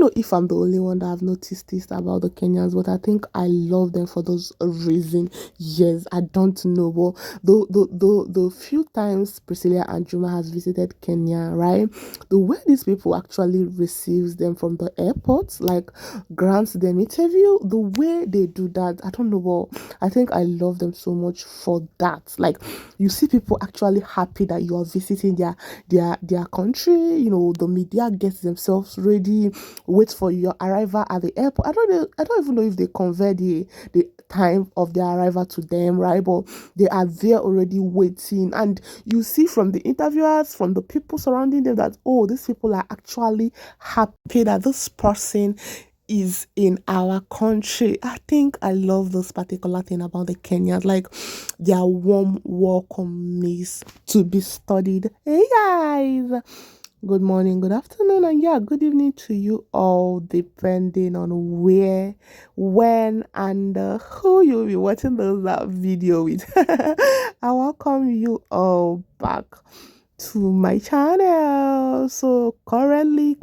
know if I'm the only one that have noticed this about the Kenyans, but I think I love them for those reasons. Yes, I don't know, but the few times Priscilla and Juma has visited Kenya, right? The way these people actually receives them from the airport, like grants them interview, the way they do that, I don't know, but I think I love them so much for that. Like, you see people actually happy that you are visiting their country. The media gets themselves ready, wait for your arrival at the airport. I don't even know if they convert the time of their arrival to them, right? But they are there already waiting, and you see from the interviewers, from the people surrounding them, that oh, these people are actually happy that this person is in our country. I think I love this particular thing about the Kenyans, like their warm welcome is to be studied. Hey guys, good morning, good afternoon, and yeah, good evening to you all, depending on where, when, and who you'll be watching this video with. I welcome you all back to my channel. So currently,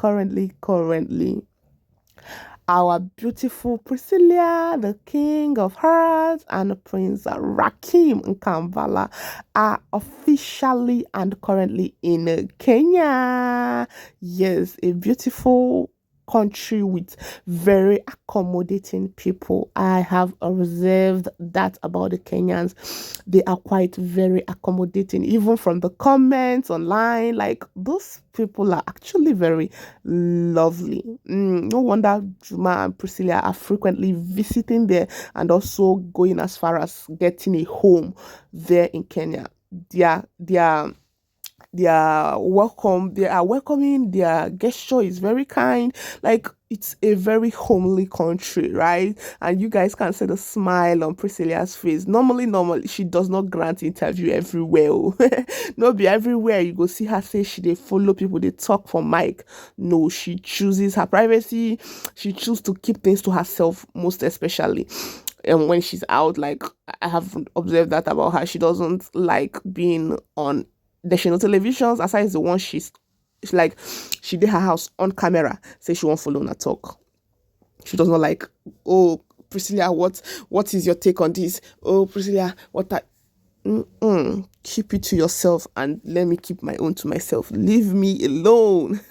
our beautiful Priscilla, the King of Hearts, and Prince Rakim Nkambala are officially and currently in Kenya. Yes, a beautiful country with very accommodating people. I have observed that about the Kenyans. They are quite very accommodating, even from the comments online. Like, those people are actually very lovely. No wonder Juma and Priscilla are frequently visiting there, and also going as far as getting a home there in Kenya. They are welcome, they are welcoming, their gesture is very kind. Like, it's a very homely country, right? And you guys can see the smile on Priscilla's face. Normally she does not grant interview everywhere. Not be everywhere you go see her say they follow people, they talk for mic. No, she chooses her privacy. She chooses to keep things to herself, most especially. And when she's out, like, I have observed that about her. She doesn't like being on national televisions, aside the one she's like, she did her house on camera, say she won't follow na talk. She does not like, oh, Priscilla, what is your take on this? Oh, Priscilla, keep it to yourself, and let me keep my own to myself. Leave me alone.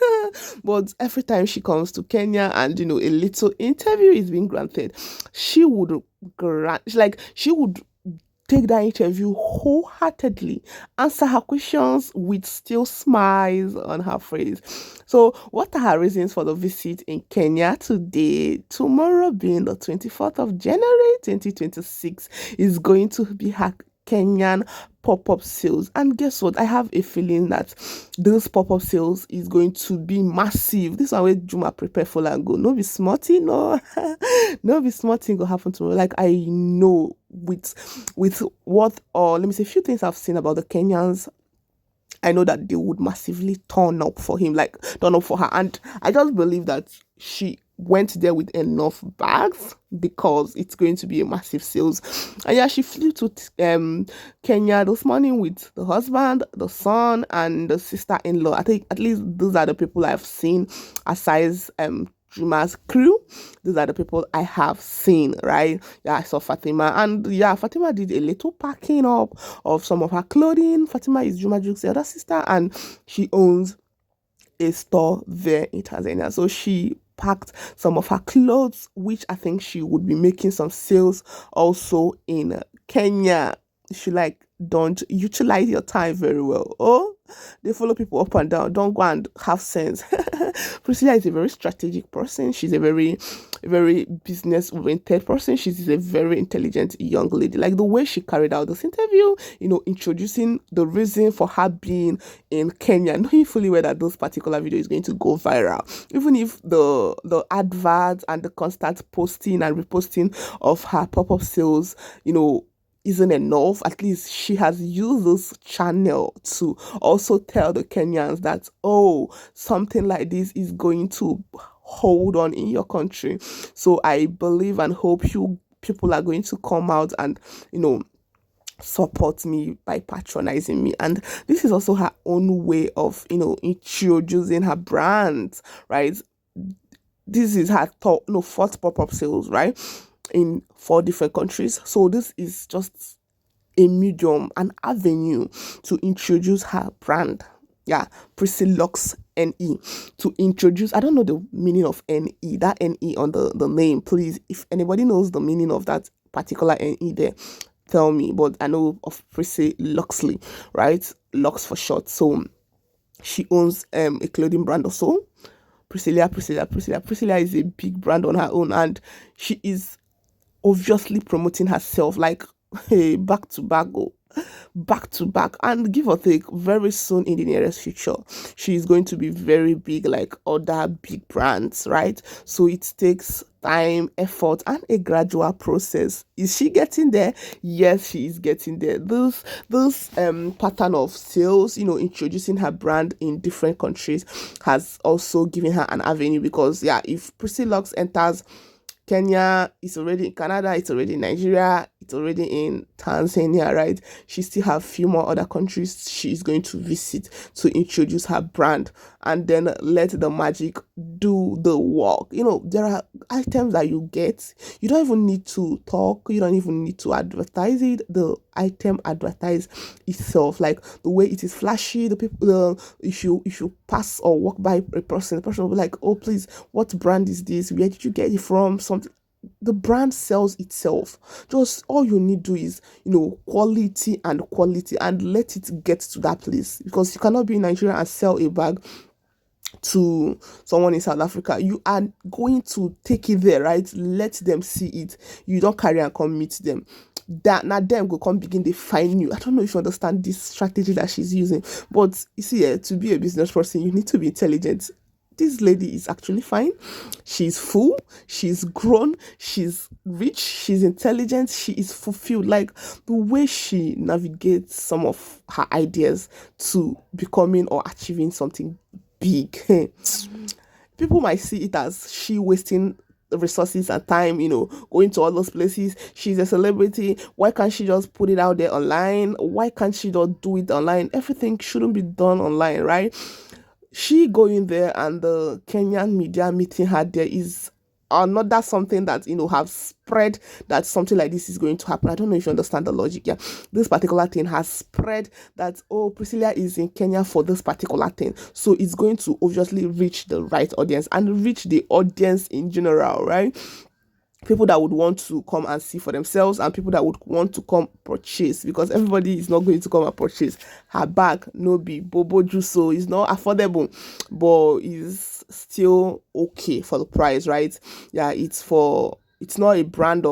But every time she comes to Kenya and a little interview is being granted, she would take that interview wholeheartedly, answer her questions with still smiles on her face. So, what are her reasons for the visit in Kenya today? Tomorrow, being the 24th of January 2026, is going to be her Kenyan pop-up sales. And guess what? I have a feeling that this pop-up sales is going to be massive. This is why Juma prepare for and go. No be smarty, no. No be smarty go happen tomorrow. Like, I know with what, or let me say, a few things I've seen about the Kenyans, I know that they would massively turn up for him, like turn up for her. And I just believe that she went there with enough bags, because it's going to be a massive sales. And yeah, she flew to Kenya this morning with the husband, the son, and the sister-in-law. I think at least those are the people I've seen, aside Juma's crew. These are the people I have seen, right? Yeah, I saw Fatima, and yeah, Fatima did a little packing up of some of her clothing. Fatima is Jumajux's other sister, and she owns a store there in Tanzania. So she packed some of her clothes, which I think she would be making some sales also in Kenya. She don't utilize your time very well. Oh, they follow people up and down. Don't go and have sense. Priscilla is a very strategic person. She's a very business-oriented person. She's a very intelligent young lady. Like, the way she carried out this interview, introducing the reason for her being in Kenya, knowing fully well that this particular video is going to go viral. Even if the adverts and the constant posting and reposting of her pop-up sales, isn't enough, at least she has used this channel to also tell the Kenyans that, oh, something like this is going to hold on in your country. So I believe and hope people are going to come out and support me by patronizing me. And this is also her own way of introducing her brand, right? this is her top, no, fourth pop-up sales, right? In 4 different countries. So this is just a medium, an avenue to introduce her brand. Yeah, Priscillaojo NE, to introduce. I don't know the meaning of NE, that NE on the name. Please, if anybody knows the meaning of that particular NE there, tell me. But I know of Priscilla, right? Lux for short. So she owns a clothing brand also. Priscilla is a big brand on her own, and she is obviously promoting herself like hey, back to back, oh, back to back, and give or take, very soon in the nearest future she is going to be very big like other big brands, right? So it takes time, effort, and a gradual process. Is she getting there? Yes, she is getting there. This pattern of sales, introducing her brand in different countries, has also given her an avenue, because yeah, if Priscilla enters Kenya, it's already in Canada, it's already in Nigeria, it's already in Tanzania, right? She still have few more other countries she is going to visit to introduce her brand, and then let the magic do the work. There are items that you get. You don't even need to talk, you don't even need to advertise it. The item advertise itself, like the way it is flashy. The people, if you pass or walk by a person, the person will be like, oh please, what brand is this? Where did you get it from? Something. The brand sells itself. Just all you need to do is quality and let it get to that place, because you cannot be in Nigeria and sell a bag to someone in South Africa. You are going to take it there, right? Let them see it. You don't carry and come meet them. That now them go come begin they find you. I don't know if you understand this strategy that she's using, but you see, to be a business person, you need to be intelligent. This lady is actually fine. She's full, she's grown, she's rich, she's intelligent, she is fulfilled. Like the way she navigates some of her ideas to becoming or achieving something big. People might see it as she wasting resources and time, going to all those places. She's a celebrity. Why can't she just put it out there online? Why can't she just do it online? Everything shouldn't be done online, right? She going there and the Kenyan media meeting her there is another something that have spread that something like this is going to happen. I don't know if you understand the logic. Yeah, this particular thing has spread that, oh, Priscilla is in Kenya for this particular thing, so it's going to obviously reach the right audience and reach the audience in general, right? People that would want to come and see for themselves, and people that would want to come purchase, because everybody is not going to come and purchase her bag. No be bobo juice, so it's not affordable, but is still okay for the price, right? Yeah, it's not a brand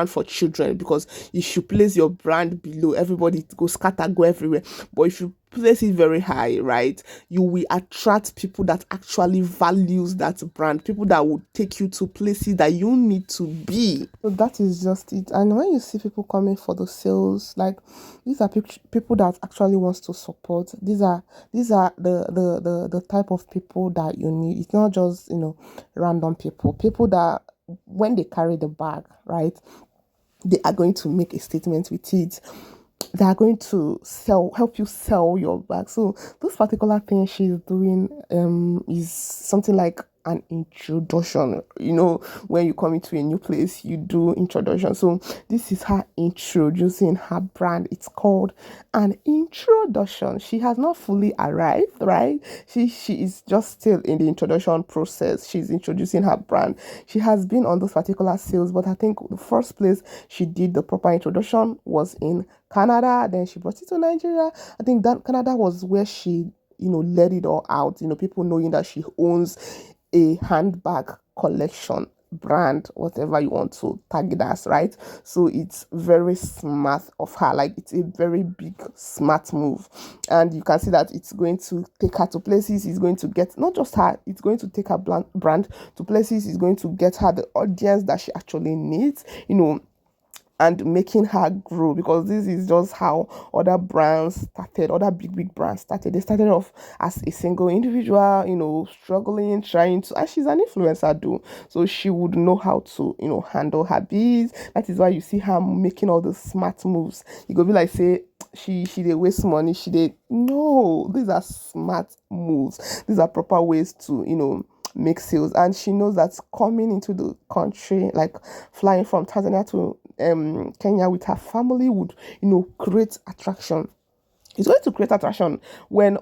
for children, because if you place your brand below, everybody go scatter, go everywhere. But if you place it very high, right, you will attract people that actually values that brand, people that will take you to places that you need to be. So that is just it. And when you see people coming for the sales, like these are people that actually wants to support. These are the type of people that you need. It's not just random people that when they carry the bag, right, they are going to make a statement with it. They are going to help you sell your bag. So this particular thing she's doing is something like an introduction. When you come into a new place, you do introduction. So this is her introducing her brand. It's called an introduction. She has not fully arrived, right? She is just still in the introduction process. She's introducing her brand. She has been on those particular sales, but I think the first place she did the proper introduction was in Canada. Then she brought it to Nigeria. I think that Canada was where she let it all out. People knowing that she owns a handbag collection brand, whatever you want to tag it as, right? So it's very smart of her. Like it's a very big smart move, and you can see that it's going to take her to places. It's going to get not just her, it's going to take her brand to places. It's going to get her the audience that she actually needs, and making her grow, because this is just how other brands started. Other big brands started. They started off as a single individual, struggling, trying to, and she's an influencer too, so she would know how to handle her biz. That is why you see her making all the smart moves. You go be like, say she dey waste money, no, these are smart moves. These are proper ways to make sales, and she knows that coming into the country, like flying from Tanzania to Kenya with her family, would create attraction. It's going to create attraction when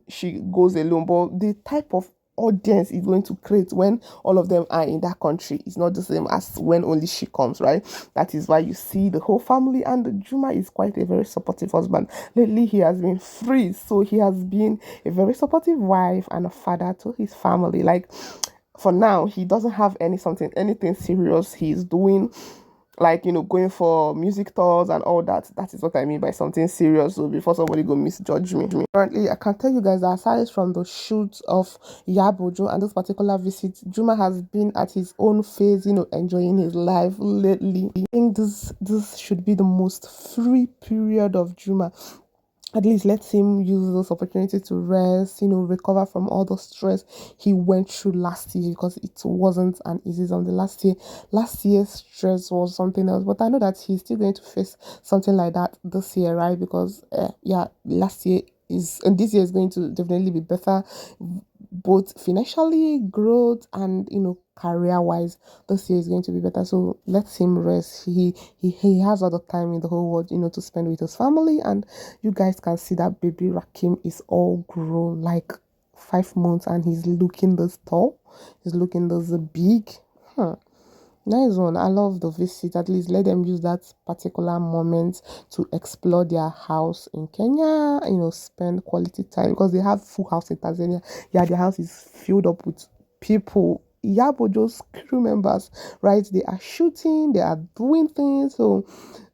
she goes alone, but the type of audience is going to create when all of them are in that country is not the same as when only she comes, right? That is why you see the whole family, and the Juma is quite a very supportive husband. Lately he has been free, so he has been a very supportive wife and a father to his family. Like, for now he doesn't have anything serious he's doing, like going for music tours and all that. That is what I mean by something serious. So before somebody go misjudge me. Currently, I can tell you guys that aside from the shoot of Yabojo and this particular visit, Juma has been at his own phase, enjoying his life lately. I think this should be the most free period of Juma. At least let him use this opportunity to rest, recover from all the stress he went through last year, because it wasn't an easy on the last year. Last year's stress was something else, but I know that he's still going to face something like that this year, right? Because last year is, and this year is going to definitely be better, both financially, growth, and career wise. This year is going to be better, so let him rest. He has all the time in the whole world, to spend with his family. And you guys can see that baby Rakim is all grown, like 5 months, and he's looking this tall, he's looking this big. Nice one. I love the visit. At least let them use that particular moment to explore their house in Kenya, spend quality time, because they have full house in Tanzania. Yeah, their house is filled up with people. Yabojo's crew members, right? They are shooting, they are doing things. So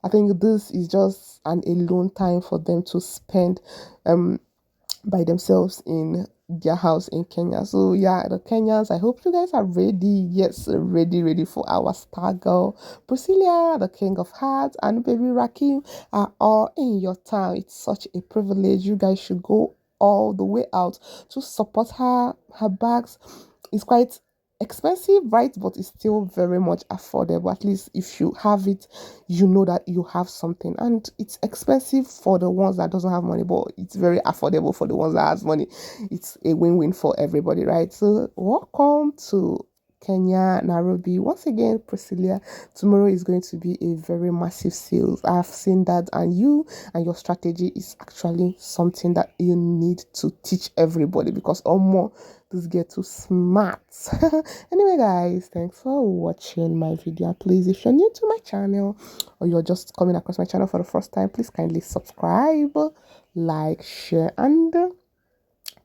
I think this is just an alone time for them to spend by themselves in their house in Kenya. So yeah, the Kenyans, I hope you guys are ready. Yes, ready for our star girl Priscilla, the king of hearts, and baby Rakim are all in your town. It's such a privilege. You guys should go all the way out to support her. Her bags is quite expensive, right? But it's still very much affordable. At least if you have it, you know that you have something. And it's expensive for the ones that doesn't have money, but it's very affordable for the ones that has money. It's a win-win for everybody, right? So welcome to Kenya, Nairobi. Once again, Priscilla, tomorrow is going to be a very massive sales. I've seen that, and you and your strategy is actually something that you need to teach everybody, because more this get too smart. Anyway, guys, thanks for watching my video. Please, if you're new to my channel or you're just coming across my channel for the first time, please kindly subscribe, like, share, and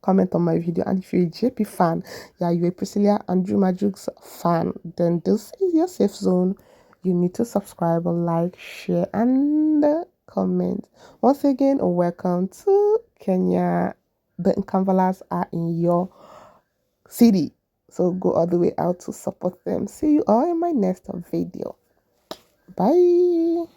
comment on my video. And if you're a JP fan, yeah, you're a Priscilla and jumajux fan, then this is your safe zone. You need to subscribe, like, share, and comment. Once again, welcome to Kenya. The Nkamvalas are in your city, so go all the way out to support them. See you all in my next video. Bye.